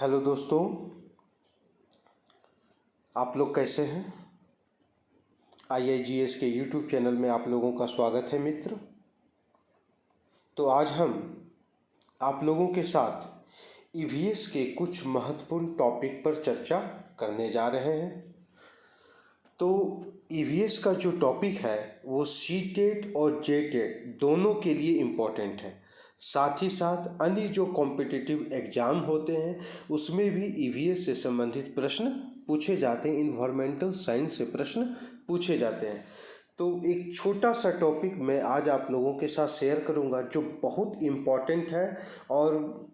Hello दोस्तों, आप लोग कैसे हैं। IIGS के YouTube चैनल में आप लोगों का स्वागत है मित्र। तो आज हम आप लोगों के साथ EVS के कुछ महत्वपूर्ण टॉपिक पर चर्चा करने जा रहे हैं। तो EVS का जो टॉपिक है वो CTET और JTET दोनों के लिए इम्पोर्टेंट है। साथ ही साथ अन्य जो कॉम्पिटिटिव एग्ज़ाम होते हैं उसमें भी EVS से संबंधित प्रश्न पूछे जाते हैं, इन्वायरमेंटल साइंस से प्रश्न पूछे जाते हैं। तो एक छोटा सा टॉपिक मैं आज आप लोगों के साथ शेयर करूंगा जो बहुत इम्पॉर्टेंट है और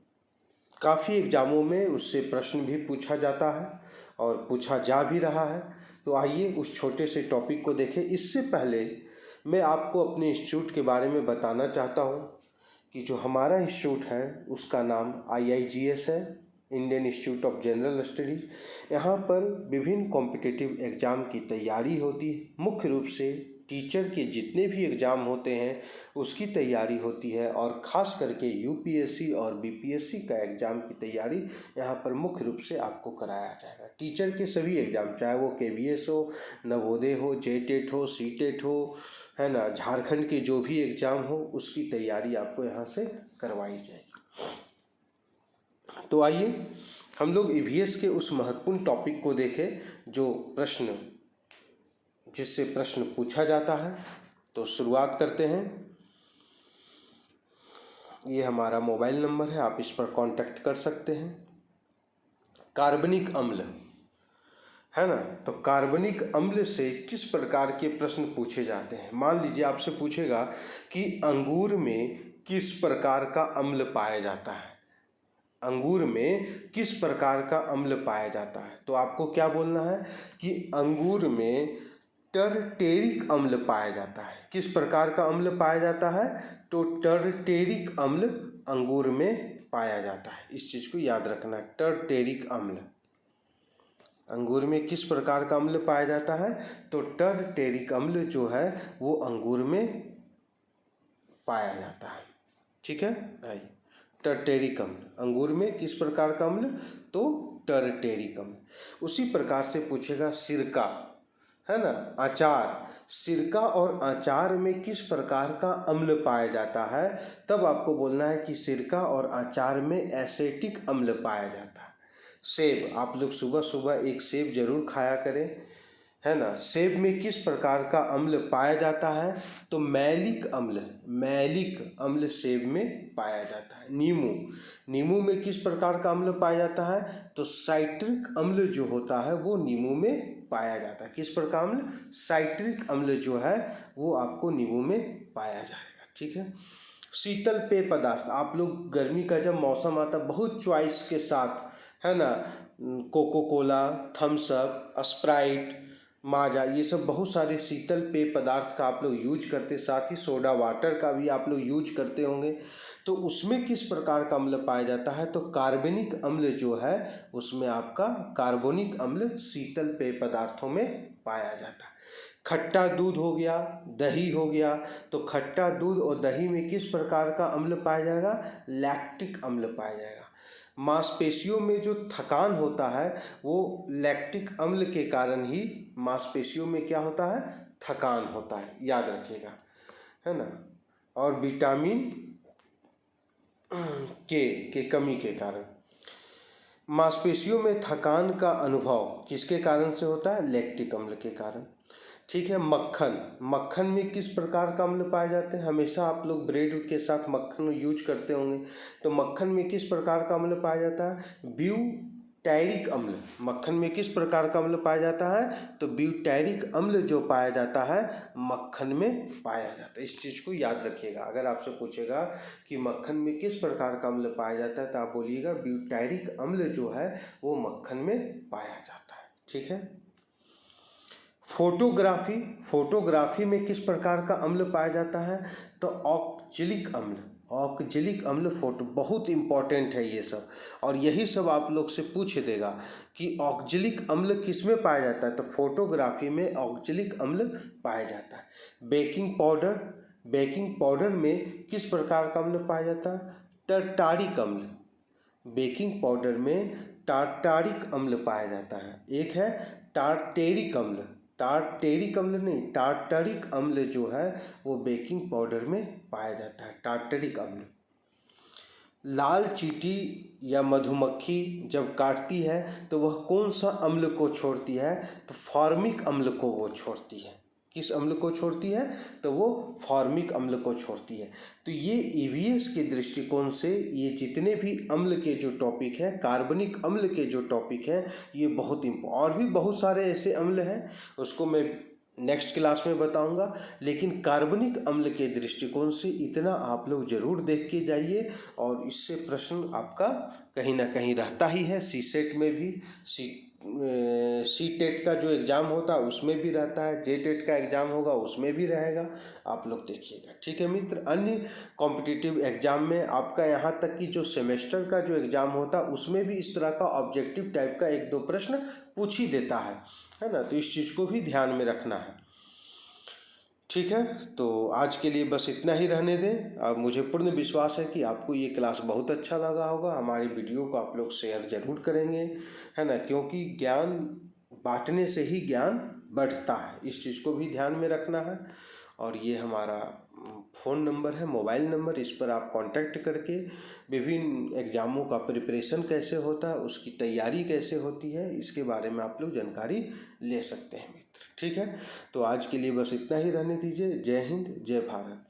काफ़ी एग्ज़ामों में उससे प्रश्न भी पूछा जाता है और पूछा जा भी रहा है। तो आइए उस छोटे से टॉपिक को देखें। इससे पहले मैं आपको अपने इंस्टीट्यूट के बारे में बताना चाहता हूँ कि जो हमारा इंस्टीट्यूट है उसका नाम IIGS है, Indian institute of general studies. यहाँ पर विभिन्न कॉम्पिटिटिव एग्ज़ाम की तैयारी होती है। मुख्य रूप से टीचर के जितने भी एग्ज़ाम होते हैं उसकी तैयारी होती है और ख़ास करके UPSC और BPSC का एग्ज़ाम की तैयारी यहाँ पर मुख्य रूप से आपको कराया जाएगा। टीचर के सभी एग्ज़ाम, चाहे वो KVS हो, नवोदय हो, JTET हो, CTET हो, है ना, झारखंड के जो भी एग्ज़ाम हो उसकी तैयारी आपको यहाँ से करवाई जाएगी। तो आइए हम लोग EVS के उस महत्वपूर्ण टॉपिक को देखें जो जिससे प्रश्न पूछा जाता है। तो शुरुआत करते हैं। ये हमारा मोबाइल नंबर है, आप इस पर कांटेक्ट कर सकते हैं। कार्बनिक अम्ल है ना, तो कार्बनिक अम्ल से किस प्रकार के प्रश्न पूछे जाते हैं। मान लीजिए आपसे पूछेगा कि अंगूर में किस प्रकार का अम्ल पाया जाता है। अंगूर में किस प्रकार का अम्ल पाया जाता है, तो आपको क्या बोलना है कि अंगूर में टर्टेरिक अम्ल पाया जाता है। किस प्रकार का अम्ल पाया जाता है, तो टर्टेरिक अम्ल अंगूर में पाया जाता है। इस चीज़ को याद रखना, टर्टेरिक अम्ल अंगूर में किस प्रकार का अम्ल पाया जाता है, तो टर्टेरिक अम्ल जो है वो अंगूर में पाया जाता है। ठीक है, आइए टर्टेरिक अम्ल अंगूर में किस प्रकार का अम्ल, तो टर्टेरिक अम्ल। उसी प्रकार से पूछेगा सिरका, है ना, अचार, सिरका और अचार में किस प्रकार का अम्ल पाया जाता है, तब आपको बोलना है कि सिरका और अचार में एसिटिक अम्ल पाया जाता है। सेब, आप लोग सुबह सुबह एक सेब जरूर खाया करें, है ना। सेब में किस प्रकार का अम्ल पाया जाता है, तो मैलिक अम्ल सेब में पाया जाता है। नींबू में किस प्रकार का अम्ल पाया जाता है, तो साइट्रिक अम्ल जो होता है वो नींबू में पाया जाता है। किस प्रकार अम्ल, साइट्रिक अम्ल जो है वो आपको नींबू में पाया जाएगा। ठीक है। शीतल पेय पदार्थ, आप लोग गर्मी का जब मौसम आता बहुत चॉइस के साथ, है ना, Coca Cola, Thums Up, Sprite, Maaza, ये सब बहुत सारे शीतल पेय पदार्थ का आप लोग यूज करते, साथ ही सोडा वाटर का भी आप लोग यूज करते होंगे। तो उसमें किस प्रकार का अम्ल पाया जाता है, तो कार्बनिक अम्ल जो है उसमें आपका कार्बोनिक अम्ल शीतल पेय पदार्थों में पाया जाता है। खट्टा दूध हो गया, दही हो गया, तो खट्टा दूध और दही में किस प्रकार का अम्ल पाया जाएगा, लैक्टिक अम्ल पाया जाएगा। मांसपेशियों में जो थकान होता है वो लैक्टिक अम्ल के कारण ही मांसपेशियों में क्या होता है, थकान होता है, याद रखिएगा, है ना। और विटामिन के कमी के कारण मांसपेशियों में थकान का अनुभव किसके कारण से होता है, लैक्टिक अम्ल के कारण। ठीक है। मक्खन में किस प्रकार का अम्ल पाए जाते हैं, हमेशा आप लोग ब्रेड के साथ मक्खन यूज करते होंगे, तो मक्खन में किस प्रकार का अम्ल पाया जाता है, ब्यूटायरिक अम्ल। मक्खन में किस प्रकार का अम्ल पाया जाता है, तो ब्यूटायरिक अम्ल जो पाया जाता है मक्खन में पाया जाता है। इस चीज़ को याद रखिएगा। अगर आपसे पूछेगा कि मक्खन में किस प्रकार का अम्ल पाया जाता है, तो आप बोलिएगा ब्यूटायरिक अम्ल जो है वो मक्खन में पाया जाता है। ठीक है। फोटोग्राफी में किस प्रकार का अम्ल पाया जाता है, तो ऑक्जेलिक अम्ल फोटो, बहुत इंपॉर्टेंट है ये सब, और यही सब आप लोग से पूछ देगा कि ऑक्जेलिक अम्ल किस में पाया जाता है, तो फोटोग्राफी में ऑक्जेलिक अम्ल पाया जाता है। बेकिंग पाउडर में किस प्रकार का अम्ल पाया जाता है, टर्टारिक अम्ल। बेकिंग पाउडर में टार्टारिक अम्ल पाया जाता है, एक है टार्टेरिक अम्ल। टार्टेरिक अम्ल नहीं, टार्टारिक अम्ल जो है वो बेकिंग पाउडर में पाया जाता है, टार्टरिक अम्ल। लाल चींटी या मधुमक्खी जब काटती है तो वह कौन सा अम्ल को छोड़ती है? तो फॉर्मिक अम्ल को वो छोड़ती है। किस अम्ल को छोड़ती है? तो वो फॉर्मिक अम्ल को छोड़ती है। तो ये ईवीएस के दृष्टिकोण से ये जितने भी अम्ल के जो टॉपिक है, कार्बनिक अम्ल के जो टॉपिक है, ये बहुत और भी बहुत सारे ऐसे अम्ल हैं, उसको मैं नेक्स्ट क्लास में बताऊंगा। लेकिन कार्बनिक अम्ल के दृष्टिकोण से इतना आप लोग जरूर देख के जाइए, और इससे प्रश्न आपका कहीं ना कहीं रहता ही है। सी सेट में भी, सी टेट का जो एग्ज़ाम होता है उसमें भी रहता है, जे टेट का एग्ज़ाम होगा उसमें भी रहेगा, आप लोग देखिएगा। ठीक है मित्र, अन्य कॉम्पिटिटिव एग्ज़ाम में आपका यहाँ तक कि जो सेमेस्टर का जो एग्ज़ाम होता है उसमें भी इस तरह का ऑब्जेक्टिव टाइप का एक दो प्रश्न पूछ ही देता है ना। तो इस चीज़ को भी ध्यान में रखना है। ठीक है, तो आज के लिए बस इतना ही रहने दें। अब मुझे पूर्ण विश्वास है कि आपको ये क्लास बहुत अच्छा लगा होगा। हमारी वीडियो को आप लोग शेयर ज़रूर करेंगे, है ना, क्योंकि ज्ञान बांटने से ही ज्ञान बढ़ता है, इस चीज़ को भी ध्यान में रखना है। और ये हमारा फ़ोन नंबर है, मोबाइल नंबर, इस पर आप कांटेक्ट करके विभिन्न एग्ज़ामों का प्रिपरेशन कैसे होता है, उसकी तैयारी कैसे होती है, इसके बारे में आप लोग जानकारी ले सकते हैं मित्र। ठीक है, तो आज के लिए बस इतना ही रहने दीजिए। जय हिंद, जय भारत।